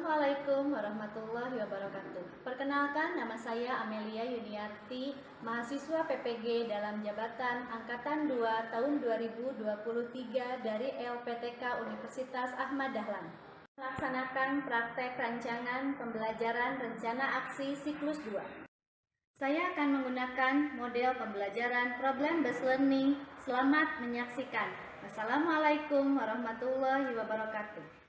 Assalamualaikum warahmatullahi wabarakatuh. Perkenalkan, nama saya Amelia Yuniarti, mahasiswa PPG dalam jabatan Angkatan 2 tahun 2023 dari LPTK Universitas Ahmad Dahlan. Melaksanakan praktek rancangan pembelajaran rencana aksi siklus 2. Saya akan menggunakan model pembelajaran problem based learning. Selamat menyaksikan. Wassalamualaikum warahmatullahi wabarakatuh.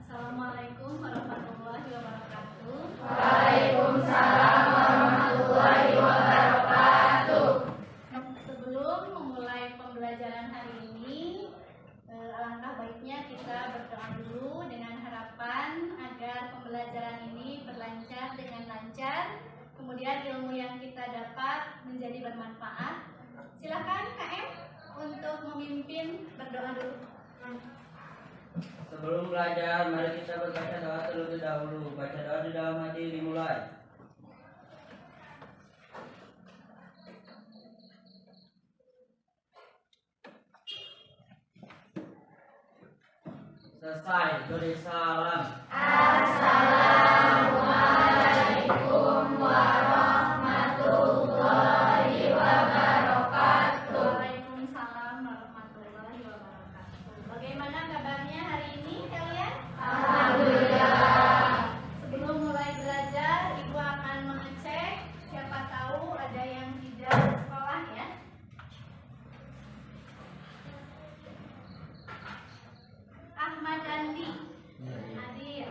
Assalamualaikum warahmatullahi wabarakatuh. Waalaikumsalam warahmatullahi wabarakatuh. Sebelum memulai pembelajaran hari ini, alangkah baiknya kita berdoa dulu dengan harapan agar pembelajaran ini berlancar dengan lancar. Kemudian ilmu yang kita dapat menjadi bermanfaat. Silakan KM untuk memimpin berdoa dulu. Sebelum belajar, mari kita berbaca doa terlebih dahulu. Baca doa di dalam hati dimulai. Selesai, beri salam. Assalamualaikum warahmatullahi wabarakatuh. Waalaikumsalam warahmatullahi wabarakatuh. Bagaimana kabarnya hari ini kalian? Alhamdulillah. Sebelum mulai belajar, Ibu akan mengecek siapa tahu ada yang tidak sekolah ya. Ahmad Andi, hadir.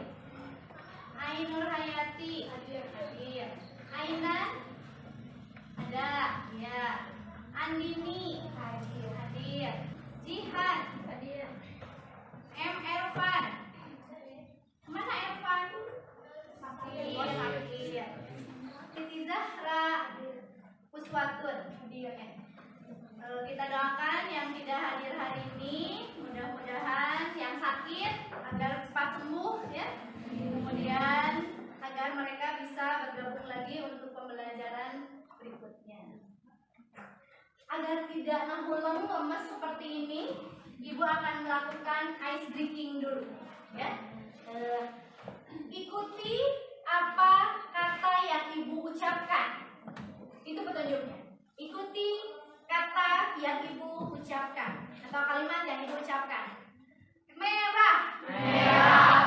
Ainur Hayati, hadir. Ainan, ada, ya. Andini, hadir. Jihan, hadir. M. Ervan, mana Ervan? Sakit. Oh, sakit. Siti Zahra, Uswatun, hadir. Kita doakan yang tidak hadir hari ini, mudah-mudahan yang sakit agar cepat sembuh ya. Kemudian agar mereka bisa bergabung lagi untuk pembelajaran berikutnya. Agar tidak ngehuleng lemes seperti ini, Ibu akan melakukan ice breaking dulu ya. Ikuti apa kata yang Ibu ucapkan. Itu petunjuknya. Ikuti kata yang Ibu ucapkan atau kalimat yang Ibu ucapkan. Merah, Merah.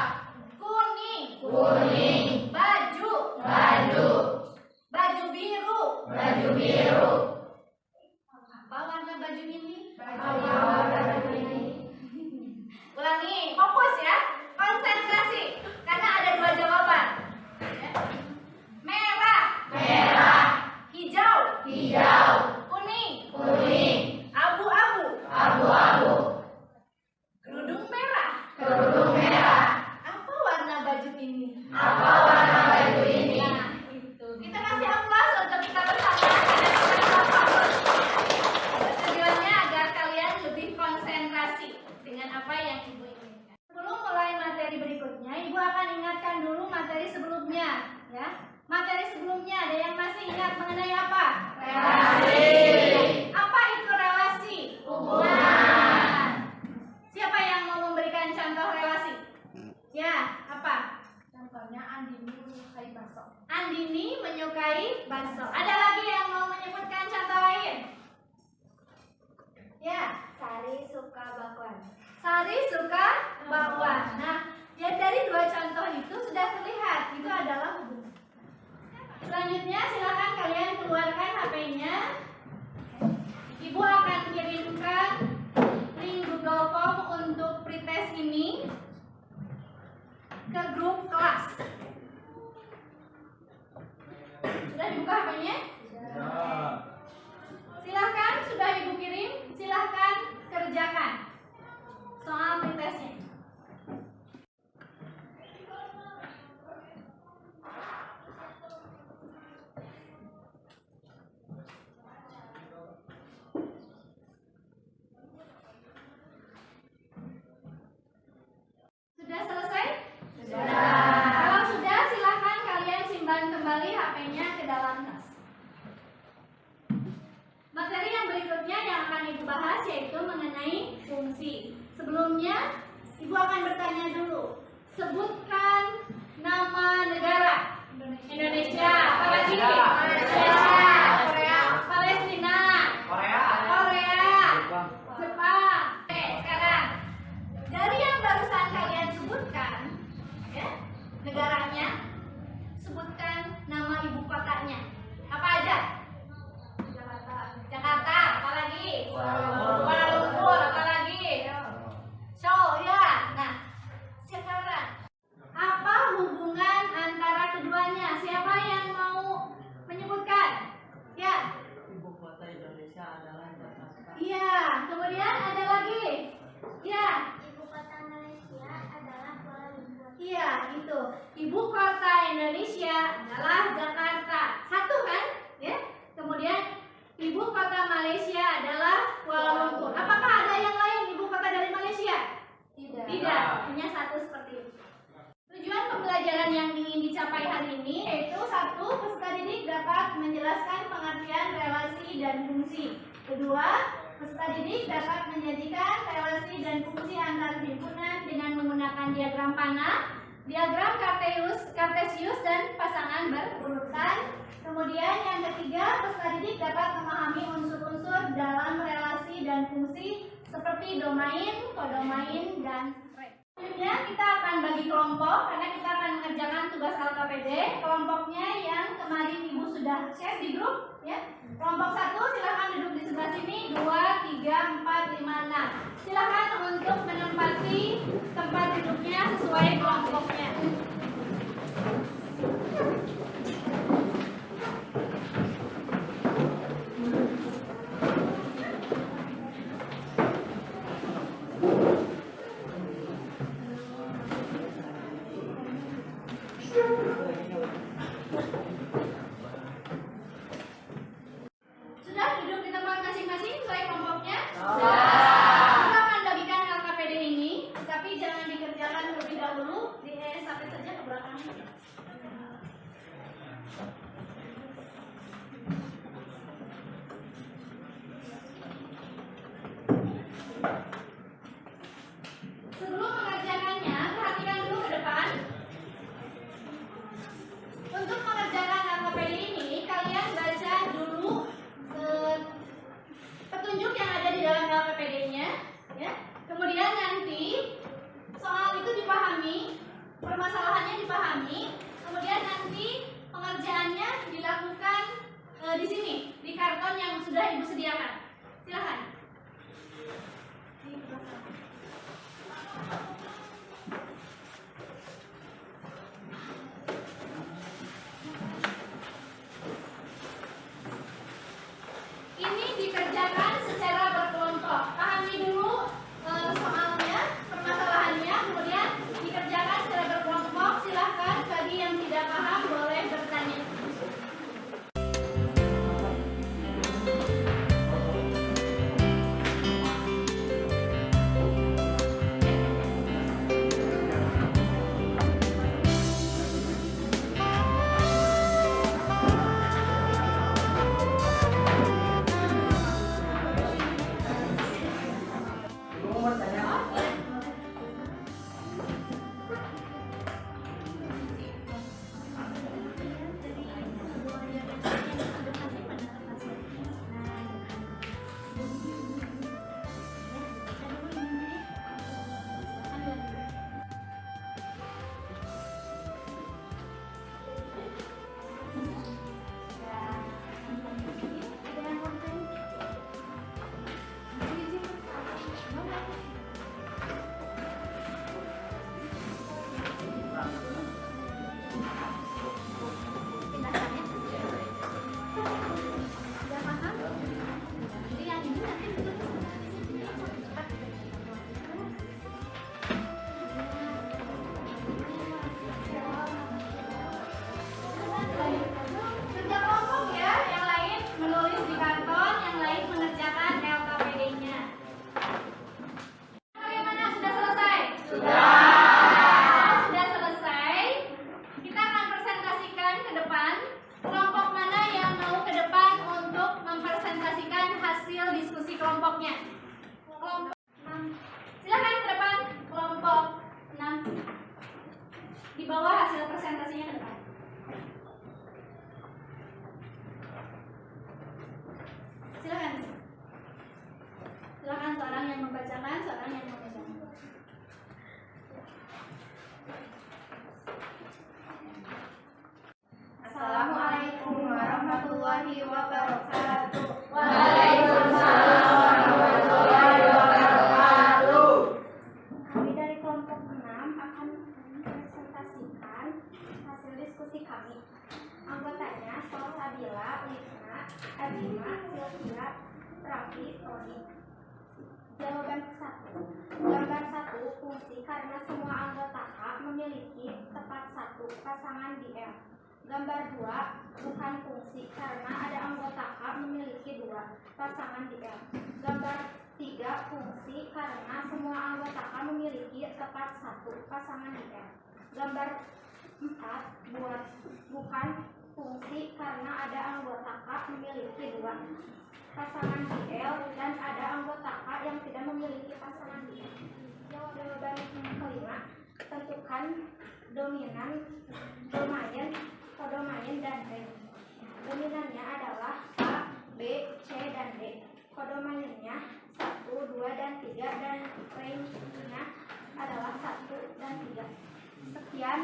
kuning, Kuning. baju, Baju. baju biru. Baju biru. Apa warna baju ini? Apa warna baju ini? Ulangi, fokus ya, konsentrasi karena ada dua jawaban. Ya. Merah, Merah. hijau, Hijau. kuning, Kuning. abu-abu, Abu-abu. kerudung merah. Kerudung merah. Apa warna baju ini? Apa warna baju ini? Nah, itu. Kita kasih aplaus untuk kita bersama. Tujuannya agar kalian lebih konsentrasi dengan apa yang Ibu inginkan. Sebelum mulai materi berikutnya, Ibu akan ingatkan dulu materi sebelumnya, ya. Materi sebelumnya ada yang masih ingat mengenai apa? Relasi. Apa itu relasi? Hubungan. Siapa yang mau memberikan contoh relasi? Ya, apa? Contohnya Andini menyukai bakso. Andini menyukai bakso. Ada lagi yang mau menyebutkan contoh lain? Ya, Sari suka bakwan. Sari suka bakwan. Nah, ya dari dua contoh itu sudah terlihat itu adalah hubungan. Selanjutnya silakan kalian keluarkan HP-nya. Ibu akan kirimkan link Google Form untuk pretest ini ke grup kelas. Sudah dibuka HP-nya? Silahkan, sudah ibu kirim, silahkan kerjakan soal pretestnya. Sudah selesai? Kalau sudah, silahkan kalian simpan kembali HP-nya ke dalam tas. Materi yang berikutnya yang akan ibu bahas yaitu mengenai fungsi. Sebelumnya, ibu akan bertanya dulu. Sebutkan nama negara. Indonesia. Apalagi? Malaysia. Korea. Palestina. Korea. Jepang. Oke, sekarang dari yang barusan kalian sebutkan, ya, negaranya, sebutkan nama ibu kotanya. Apa aja? Jakarta, apalagi? Kuala Lumpur, apalagi? Seoul, ya. Nah, sekarang apa hubungan antara keduanya? Siapa yang mau menyebutkan? Ya. Ibu kota Indonesia adalah Jakarta. Iya. Kemudian ada lagi? Ya. Ibu kota Malaysia adalah Kuala Lumpur. Iya, itu. Ibu kota Indonesia adalah Jakarta. Satu kan? Ya. Kemudian ibu kota Malaysia adalah Kuala Lumpur. Apakah ada yang lain ibu kota dari Malaysia? Tidak, hanya satu seperti itu. Tujuan pembelajaran yang ingin dicapai hari ini yaitu satu, peserta didik dapat menjelaskan pengertian relasi dan fungsi. Kedua, peserta didik dapat menyajikan relasi dan fungsi antar himpunan dengan menggunakan diagram panah, diagram kartesius dan pasangan berurutan. Kemudian yang ketiga, peserta didik dapat memahami unsur-unsur dalam relasi dan fungsi seperti domain, kodomain, dan rek. Selanjutnya kita akan bagi kelompok karena kita akan mengerjakan tugas LKPD. Kelompoknya yang kemarin ibu sudah share di grup, ya. Kelompok 1 silakan duduk di sebelah sini, 2, 3, 4, 5, 6. Silakan untuk menempati tempat duduknya sesuai kelompoknya. Sudah duduk di tempat masing-masing sesuai kelompoknya? Sudah. Kita akan bagikan LKPD ini, tapi jangan dikerjakan terlebih dahulu, sampai saja ke belakang. Sebelum mengerjakannya, perhatikan dulu ke depan. Untuk mengerjakan LKPD ini, kalian baca dulu petunjuk yang ada di dalam LKPD-nya, ya. Kemudian nanti soal itu dipahami, permasalahannya dipahami, kemudian nanti pengerjaannya dilakukan di sini, di karton yang sudah ibu sediakan. Silakan. Ini dikerjakan secara berkelompok. Pahami dulu soalnya, permasalahannya, kemudian dikerjakan secara berkelompok. Silahkan bagi yang tidak paham boleh bertanya. kelompoknya. Kelompok 6. Silakan ke depan kelompok 6. Di bawah hasil presentasinya ke depan. Silakan. Silakan seorang yang membacakan, seorang yang memegang. Assalamualaikum warahmatullahi wabarakatuh. Waalaikumsalam warahmatullahi wabarakatuh. Kami dari kelompok 6 akan mempresentasikan hasil diskusi kami. Anggotanya Salsabila, Lisna, Adima, Sylvia, Raffi, Tony. Jawaban ke-1. Gambar 1 fungsi karena semua anggota K memiliki tepat 1 pasangan di L. Gambar 2 bukan fungsi karena ada anggota K memiliki 2 pasangan di L. Gambar 3 fungsi karena semua anggota K memiliki tepat 1 pasangan di L. Gambar 4 bukan fungsi karena ada anggota K memiliki 2 pasangan di L dan ada anggota K yang tidak memiliki pasangan di L. Jawaban kelima, tentukan dominan, domain, kodomain, dan range. Dominannya adalah A, B, C, dan D. Kodomainnya 1, 2, dan 3, dan range-nya adalah 1 dan 3. Sekian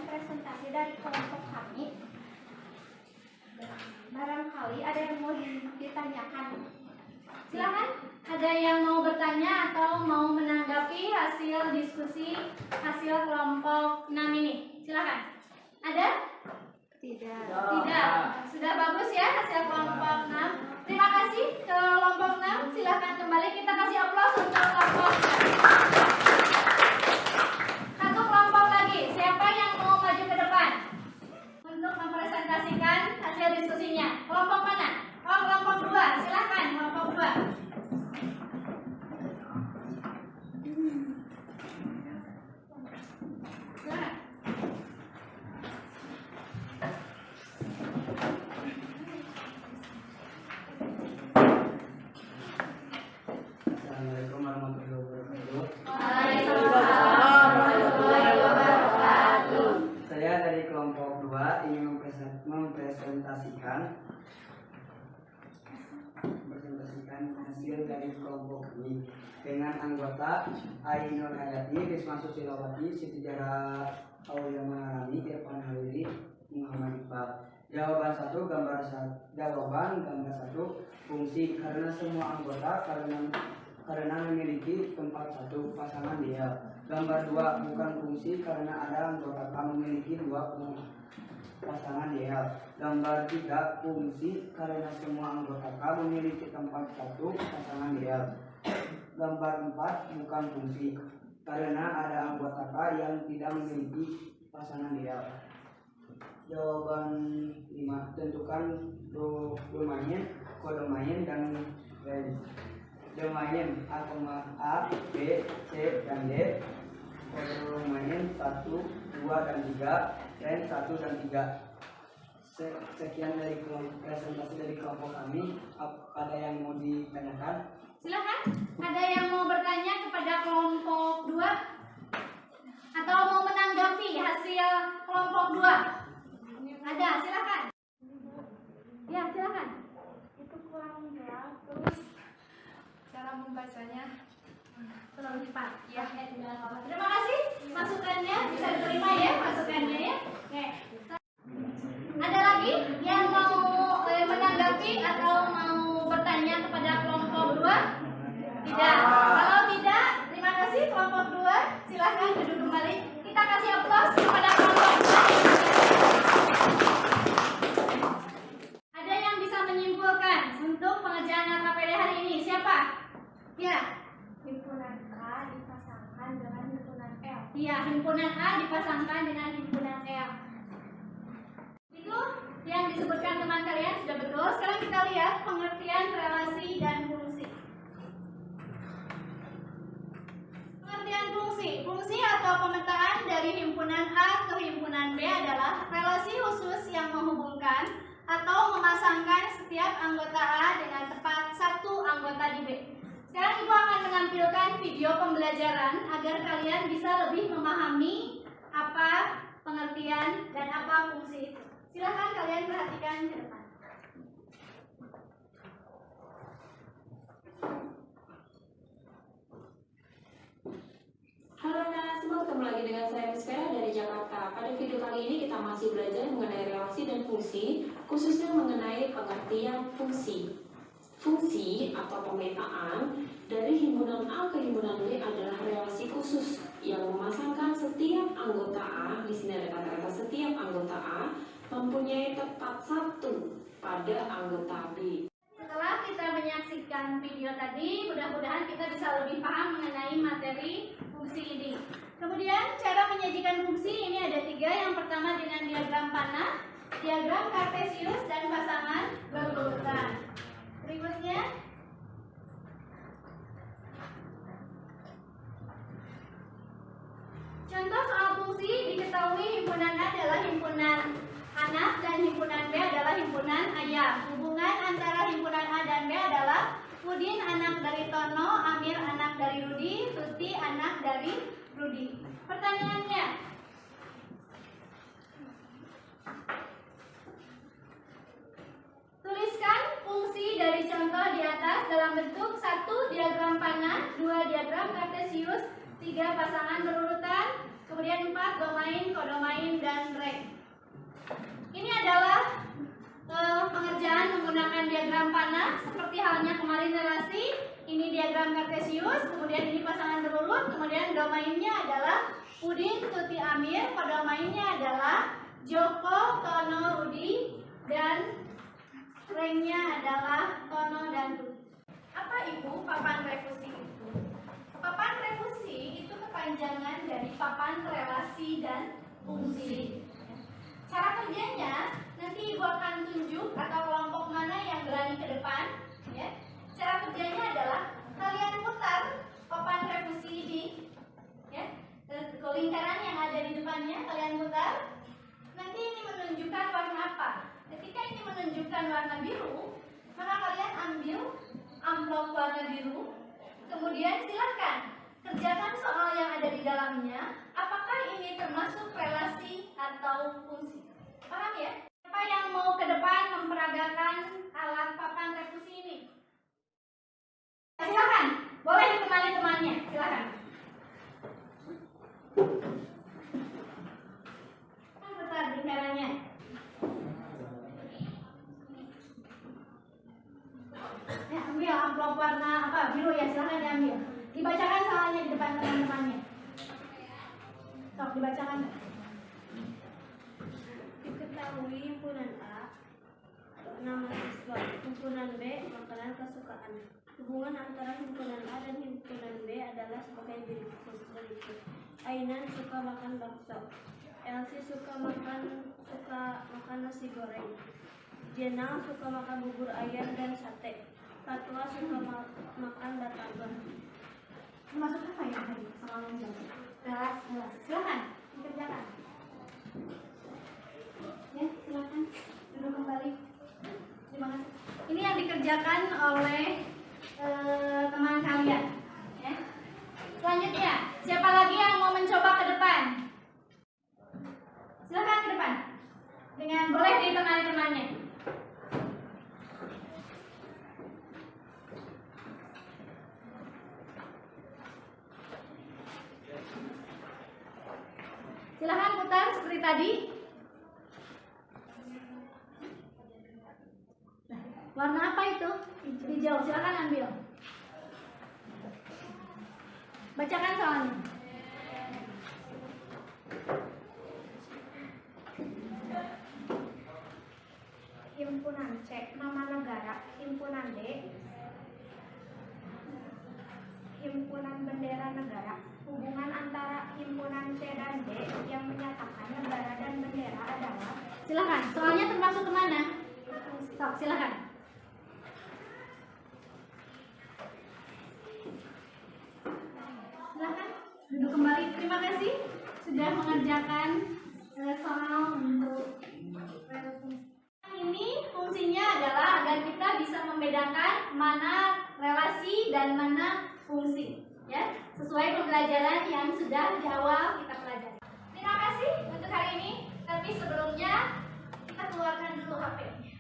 presentasi dari kelompok kami. Barangkali ada yang mau ditanyakan. Silakan. Ada yang mau bertanya atau mau menanggapi hasil diskusi hasil kelompok 6 ini? Silakan. Ada? Tidak. Tidak. Sudah bagus ya hasil kelompok 6. Terima kasih ke kelompok 6. Silakan kembali, kita kasih aplaus untuk kelompok 6. Satu kelompok lagi. Siapa yang mau maju ke depan untuk mempresentasikan hasil diskusinya? Kelompok mana? Oh, kelompok 2. Silakan kelompok 2. Silakan. Assalamualaikum warahmatullahi wabarakatuh. Waalaikumsalam warahmatullahi wabarakatuh. Saya dari kelompok 2 ingin mempresentasikan hasil dari kelompok kami dengan anggota Ainul Hayati, Risma Susilawati, Siti Jara, Aulia Maharani, Irfan Halili, Muhammad Iqbal. Jawaban 1 gambar 1 fungsi karena semua anggota karena memiliki tempat 1 pasangan dia. Gambar 2 bukan fungsi karena ada anggota K memiliki 2 pasangan dia. Gambar 3 fungsi karena semua anggota K memiliki tempat 1 pasangan dia. Gambar 4 bukan fungsi karena ada anggota K yang tidak memiliki pasangan dia. Jawaban 5, tentukan domain, kodomain, dan range. Domain A, B, C, dan D. Kodomain 1, 2, dan 3, range 1 dan 3. Sekian dari presentasi dari kelompok kami. Ada yang mau ditanyakan? Silakan. Ada yang mau bertanya kepada kelompok 2 atau mau menanggapi hasil kelompok 2? Ada, silakan. Ya, silakan. Itu kurang jelas, terus Cara membacanya terlalu cepat. Ya, terima kasih masukannya, bisa diterima ya masukannya ya. Oke. Ada lagi yang mau menanggapi atau mau bertanya kepada kelompok 2? Tidak. Kalau tidak, terima kasih kelompok 2. Silahkan duduk kembali. Kita kasih aplaus kepada kelompok 2. Ada yang bisa menyimpulkan untuk pengerjaan LKPD hari ini? Siapa? Ya. himpunan K dipasangkan dengan himpunan L. Iya, himpunan A dipasangkan dengan himpunan L. Itu yang disebutkan teman kalian sudah betul. Sekarang kita lihat pengertian relasi dan fungsi. Pengertian fungsi. Fungsi atau pemetaan dari himpunan A ke himpunan B adalah relasi khusus yang menghubungkan atau memasangkan setiap anggota A dengan tepat satu anggota di B. Sekarang Ibu akan menampilkan video pembelajaran agar kalian bisa lebih memahami apa pengertian dan apa fungsi itu. Silahkan kalian perhatikan ke depan. Halo anak, semua ketemu lagi dengan saya Miss Vera dari Jakarta. Pada video kali ini kita masih belajar mengenai relasi dan fungsi, khususnya mengenai pengertian fungsi. Fungsi atau pemetaan dari himpunan A ke himpunan B adalah relasi khusus yang memasangkan setiap anggota A, di sini ada kata-kata setiap anggota A, mempunyai tepat satu pada anggota B. Setelah kita menyaksikan video tadi, mudah-mudahan kita bisa lebih paham mengenai materi fungsi ini. Kemudian cara menyajikan fungsi ini ada 3. Yang pertama dengan diagram panah, diagram kartesius, dan pasangan berurutan. Berikutnya, contoh soal fungsi diketahui himpunan A adalah himpunan anak dan himpunan B adalah himpunan ayah. Hubungan antara himpunan A dan B adalah Udin anak dari Tono, Amir anak dari Rudi, Tuti anak dari Rudi. Pertanyaannya, tuliskan fungsi dari contoh di atas dalam bentuk 1 diagram panah, 2 diagram kartesius, 3 pasangan berurutan, kemudian 4 domain, kodomain, dan rek. Ini adalah pengerjaan menggunakan diagram panah seperti halnya kemarin relasi. Ini diagram kartesius, kemudian ini pasangan berurut, kemudian domainnya adalah Udin, Tuti, Amir, kodomainnya adalah Joko, Tono, Rudi, dan rengnya adalah Tono dan Tuti. Apa itu papan refusi itu? Papan refusi itu kepanjangan dari papan relasi dan fungsi. Cara kerjanya nanti Ibu akan tunjuk atau kelompok mana yang berani ke depan. Ya. Cara kerjanya adalah kalian putar papan refusi ini, ya, lingkaran yang ada di depannya kalian putar. Nanti ini menunjukkan warna apa? Ketika ini menunjukkan warna biru, maka kalian ambil amplop warna biru, kemudian silahkan kerjakan soal yang ada di dalamnya. Apakah ini termasuk relasi atau fungsi? Paham ya? Siapa yang mau ke depan memperagakan alat papan refusi ini? Silahkan, boleh ditemani temannya, silahkan. Putar lingkarannya. Ya, ambil amplop warna apa? Biru ya, silahkan diambil. Dibacakan soalnya di depan teman-temannya. Sok, dibacakan. Diketahui himpunan A nama siswa, himpunan B makanan kesukaan. Hubungan antara himpunan A dan himpunan B adalah sebagai berikut. Ainan suka makan bakso. Elsie suka makan nasi goreng. Jenal suka makan bubur ayam dan sate. Fatwa suka makan batagor. Masuk apa ya tadi? Soal kelas. Silakan dikerjakan. Ya, silakan duduk kembali. Terima kasih. Ini yang dikerjakan oleh teman kalian. Ya. Selanjutnya, siapa lagi yang mau mencoba ke depan? Silakan ke depan. Dengan boleh ditemani temannya. Silahkan putar seperti tadi. Nah, warna apa itu? Hijau. Silahkan ambil. Bacakan soalnya. Himpunan C nama negara. Himpunan D himpunan bendera negara. Hubungan antara himpunan C dan D yang menyatakan negara dan bendera adalah. Silakan. Soalnya termasuk kemana? Stop. Silakan. Silakan duduk kembali. Terima kasih sudah mengerjakan soal untuk ini membedakan mana relasi dan mana fungsi, ya, sesuai pembelajaran yang sudah di awal kita pelajari. Terima kasih untuk hari ini. Tapi sebelumnya kita keluarkan dulu HP-nya.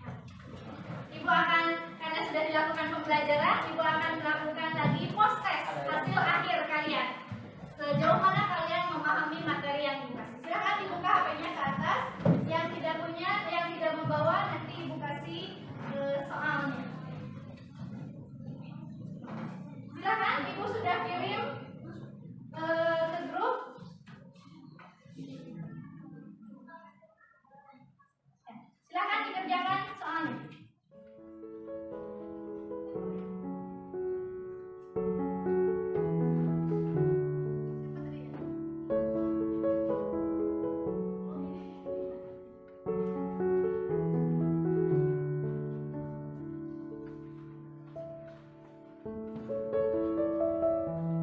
Ibu akan, karena sudah dilakukan pembelajaran, Ibu akan melakukan lagi post test hasil akhir kalian. Sejauh mana kalian memahami materi yang dikasih. Silakan dibuka HP-nya ke atas. Yang tidak punya, yang tidak membawa, nanti Ibu kasih soalnya. Silakan, Ibu sudah kirim ke grup. Silakan dikerjakan soalnya.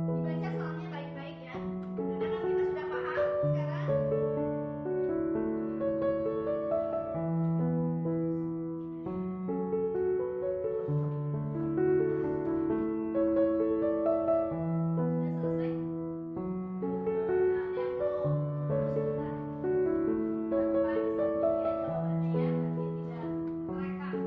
Dibaca soalnya baik-baik ya. Karena kan kita sudah paham sekarang. Sudah selesai? Nah, yang belum, sebentar. Jangan lupa di-submit ya jawabannya ya, nanti tidak terekam.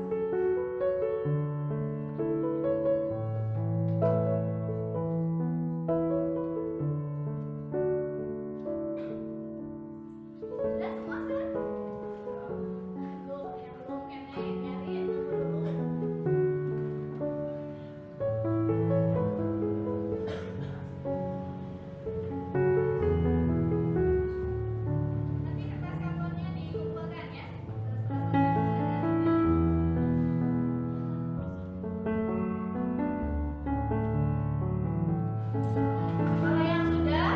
Sudah semua kan? Belum, yang belum kayaknya nyari dulu. Nanti kertas kartonnya dikumpulkan ya. Setelah kalau yang sudah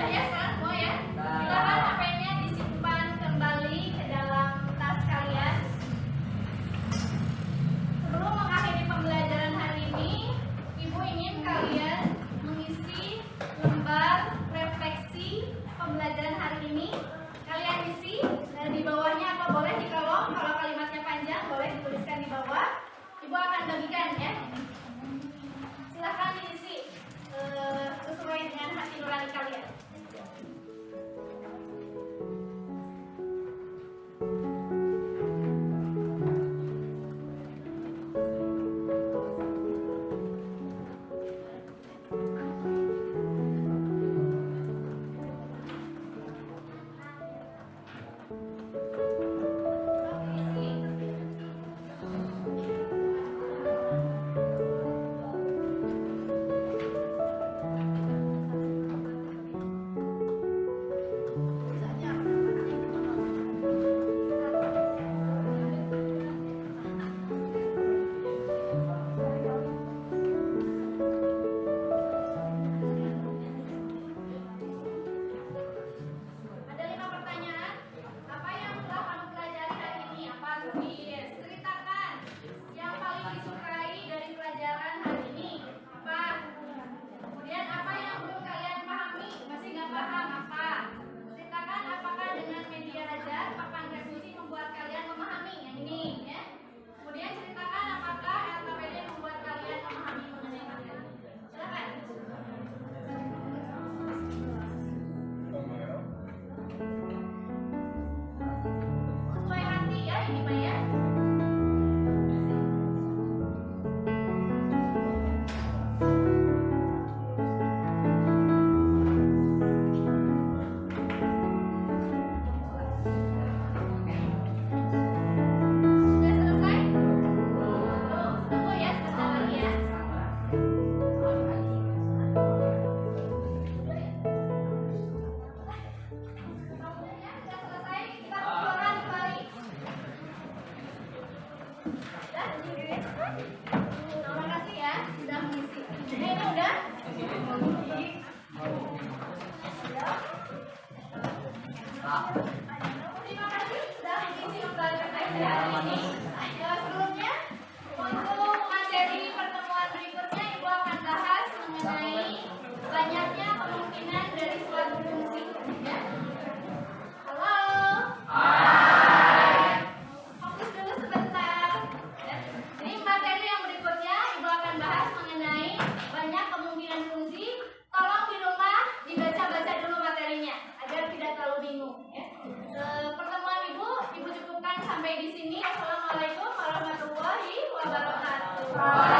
ya sekarang semua ya. Silakan HP-nya disimpan kembali ke dalam tas kalian. Sebelum mengakhiri pembelajaran hari ini, Ibu ingin kalian mengisi lembar refleksi pembelajaran hari ini. Kalian isi di bawahnya atau boleh di kolom, kalau kalimatnya panjang boleh dituliskan di bawah. Ibu akan bagikan ya. Silakan diisi sesuai dengan hati nurani kalian. Ada 5 pertanyaan. Apa yang telah kamu pelajari hari ini? Apa tulis? Ceritakan yang paling disukai dari pelajaran hari ini. Apa? Kemudian apa yang belum kalian pahami? Masih nggak paham apa? Ceritakan apakah dengan media ajar papan revolusi membuat kalian memahami yang ini ya. Kemudian ceritakan apakah LKPD membuat kalian memahami mengenai materi. Silakan. Sesuai hati ya ini Pak ya. Sudah selesai? Belum, tunggu ya sebentar lagi ya. Kemudian sudah selesai, kita kumpulkan kembali. Sudah dikirim? Terima kasih ya sudah mengisi. Ini udah? Terima kasih sudah mengisi lembar refleksi hari ini. Sebelumnya untuk materi pertemuan berikutnya Ibu akan bahas mengenai banyaknya kemungkinan dari suatu fungsi. Ya. Halo. Hai. Fokus dulu sebentar. Ya. Ini materi di sini. Assalamualaikum warahmatullahi wabarakatuh.